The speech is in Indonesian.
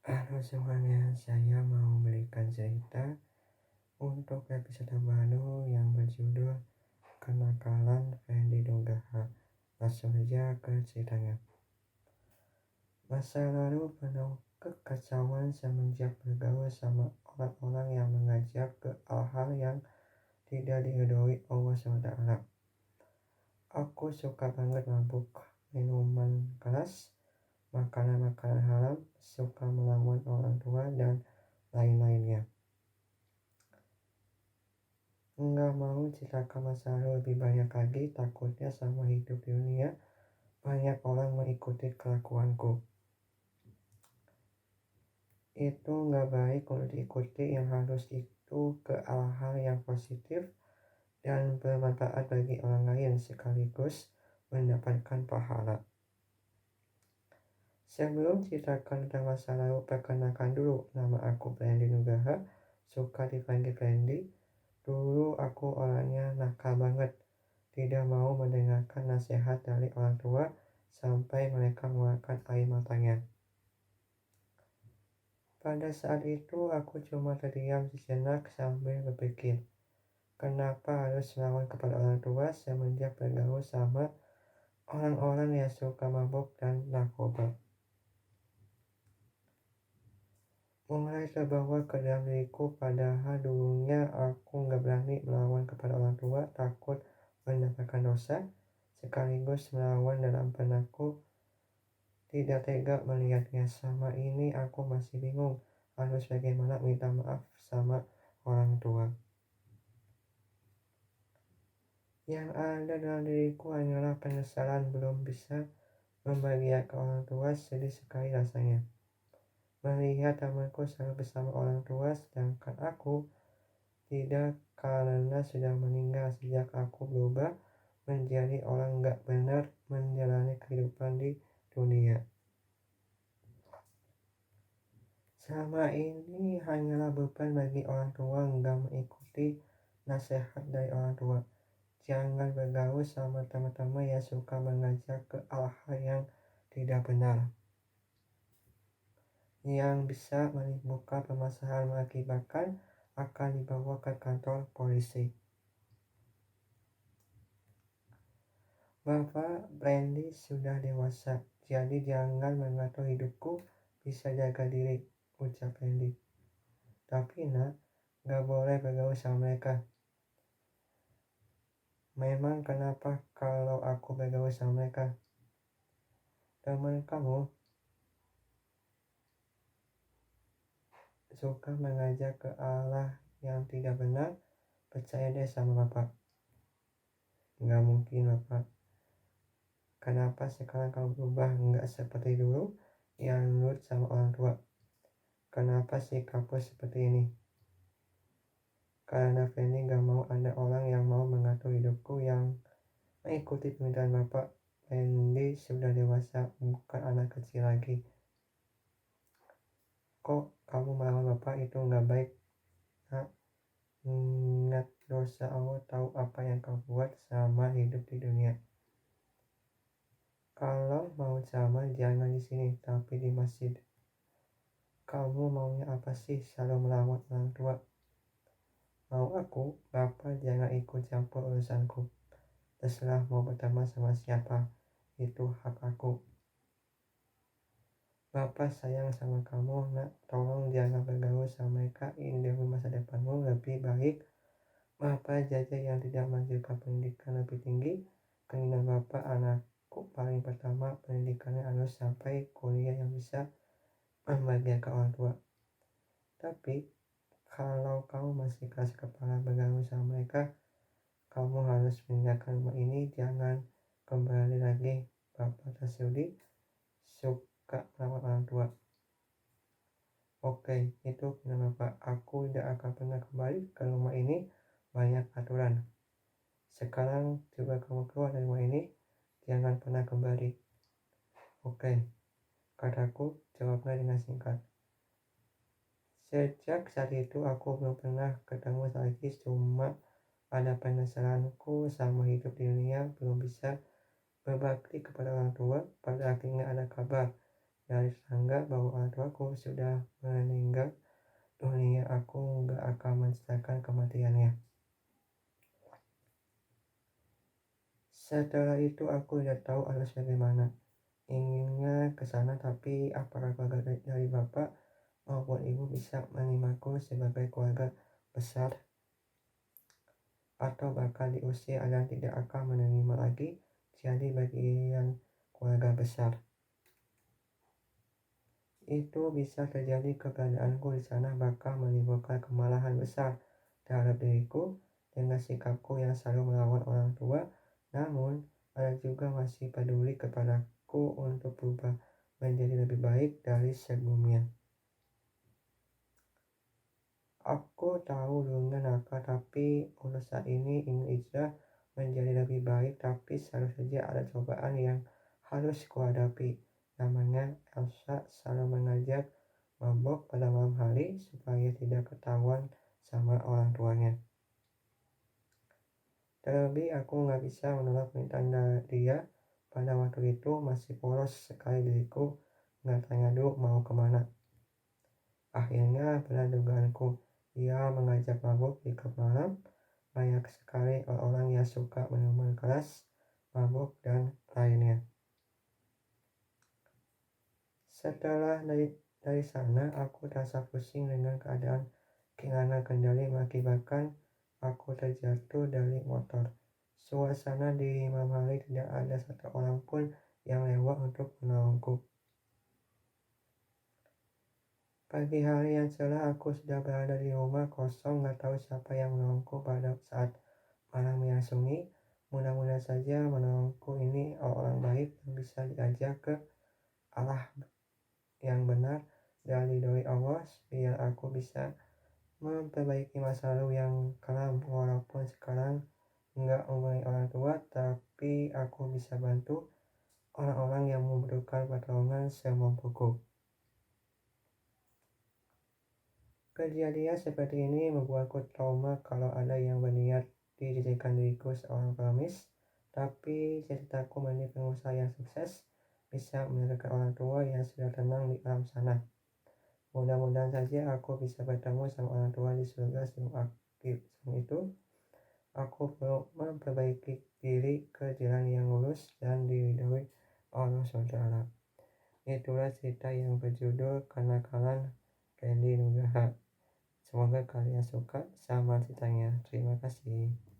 Halo semuanya, saya mau berikan cerita untuk episode baru yang berjudul Kenakalan Fendi Nugraha. Langsung aja ke ceritanya. Masa lalu penuh kekacauan semenjak bergaul sama orang-orang yang mengajak ke hal-hal yang tidak diridhoi Allah SWT. Aku suka banget mabuk, minuman keras, makanan-makanan haram, suka melawan orang tua, dan lain-lainnya. Nggak mau ceritakan masa lalu lebih banyak lagi, takutnya sama hidup di dunia banyak orang mengikuti kelakuanku. Itu nggak baik untuk diikuti, yang harus itu ke hal-hal yang positif dan bermanfaat bagi orang lain sekaligus mendapatkan pahala. Sebelum ceritakan tentang masa lalu, perkenalkan dulu, nama aku Fendi Nugraha, suka dipanggil Fendi. Dulu aku orangnya nakal banget, tidak mau mendengarkan nasihat dari orang tua sampai mereka mengeluarkan air matanya. Pada saat itu aku cuma terdiam sejenak sambil berpikir, kenapa harus melawan kepada orang tua semenjak bergaul sama orang-orang yang suka mabuk dan narkoba. Mulai terbawa ke dalam diriku, padahal dulunya aku gak berani melawan kepada orang tua, takut mendapatkan dosa, sekaligus melawan dalam benakku tidak tega melihatnya. Sama ini aku masih bingung harus bagaimana minta maaf sama orang tua. Yang ada dalam diriku hanyalah penyesalan belum bisa membahagiakan orang tua. Sedih sekali rasanya melihat temanku selalu bersama orang tua, sedangkan aku tidak, karena sudah meninggal sejak aku berubah menjadi orang gak benar menjalani kehidupan di dunia. Selama ini hanyalah beban bagi orang tua, gak mengikuti nasihat dari orang tua. Jangan bergaul sama teman-teman yang suka mengajak ke hal-hal yang tidak benar, yang bisa menimbulkan permasalahan, mengakibatkan akan dibawa ke kantor polisi. Bapak Brandy sudah dewasa, jadi jangan mengatur hidupku, bisa jaga diri, ucap Brandy. Tapi nak, gak boleh bergaul sama mereka. Memang kenapa kalau aku bergaul sama mereka? Teman kamu suka mengajak ke arah yang tidak benar, percaya deh sama bapak. Gak mungkin bapak. Kenapa sekarang kamu berubah, gak seperti dulu yang nurut sama orang tua? Kenapa sikapmu seperti ini? Karena Fendi gak mau ada orang yang mau mengatur hidupku, yang mengikuti permintaan bapak. Fendi sudah dewasa, bukan anak kecil lagi. Kok kamu melawan bapak? Itu gak baik, nak. Ingat dosa, Allah tahu apa yang kau buat sama hidup di dunia. Kalau mau ceramah jangan di sini, tapi di masjid. Kamu maunya apa sih? Selalu melawan orang tua. Mau aku, bapak jangan ikut campur urusanku. Terserah mau berteman sama siapa, itu hak aku. Bapak sayang sama kamu, nak. Tolong jangan bergaul sama mereka, ini demi masa depanmu. Lebih baik bapak jaja yang tidak mengajukan pendidikan lebih tinggi. Keinginan bapak anakku paling pertama pendidikannya harus sampai kuliah yang bisa membahagiakan orang tua. Tapi kalau kamu masih keras kepala bergaul sama mereka, kamu harus meninggalkan rumah ini, jangan kembali lagi. Bapak tersudi suka melawan orang tua. Oke, itu benar bapak. Aku tidak akan pernah kembali ke rumah ini, banyak aturan. Sekarang coba kamu keluar dari rumah ini, jangan pernah kembali. Oke, kataku, jawabnya dengan singkat. Sejak saat itu aku belum pernah ketemu lagi, cuma ada penyesalanku sama hidup di dunia, belum bisa berbakti kepada orang tua. Pada akhirnya ada kabar dari tetangga bahwa orang tuaku sudah meninggal dunia, aku nggak akan menceritakan kematiannya. Setelah itu aku tidak tahu harus bagaimana. Inginnya ke sana, tapi apakah keluarga dari bapak maupun ibu bisa menerimaku sebagai keluarga besar, atau bahkan diusir dan tidak akan menerima lagi jadi bagian keluarga besar. Itu bisa terjadi. Keberadaanku di sana bakal menimbulkan kemarahan besar terhadap diriku dengan sikapku yang selalu melawan orang tua, namun ada juga masih peduli kepadaku untuk berubah menjadi lebih baik dari sebelumnya. Aku tahu dunia nakal, tapi untuk saat ini ingin hijrah menjadi lebih baik, tapi selalu saja ada cobaan yang harus kuhadapi. Namanya Elsa selalu mengajak mabok pada malam hari supaya tidak ketahuan sama orang tuanya. Terlebih aku nggak bisa menolak permintaan dia. Pada waktu itu masih polos sekali diriku, nggak tanya dulu mau kemana. Akhirnya benar dugaanku, dia mengajak mabuk di klub malam. Banyak sekali orang-orang yang suka minuman keras, mabuk, dan lainnya. Setelah dari sana, aku terasa pusing dengan keadaan kehilangan kendali mengakibatkan aku terjatuh dari motor. Suasana di malam hari tidak ada satu orang pun yang lewat untuk menolongku. Pagi hari yang cerah, aku sudah berada di rumah kosong, gak tahu siapa yang menolongku pada saat malam yang sunyi. Mudah-mudahan saja menolongku ini orang baik yang bisa diajak ke arah yang benar dari Allah, biar aku bisa memperbaiki masa lalu yang kelam. Walaupun sekarang nggak mempunyai orang tua, tapi aku bisa bantu orang-orang yang membutuhkan pertolongan semampuku. Kejadian seperti ini membuatku trauma. Kalau ada yang berniat dijadikan diriku seorang pengemis, tapi cita-citaku menjadi pengusaha yang sukses, bisa menyenangkan orang tua yang sudah tenang di alam sana. Mudah-mudahan saja aku bisa bertemu sama orang tua di surga sebelum itu. Aku perlu memperbaiki diri ke jalan yang lurus dan diridhoi Allah Saudara. Itulah cerita yang berjudul Kenakalan Fendi Nugraha. Semoga kalian suka sama ceritanya. Terima kasih.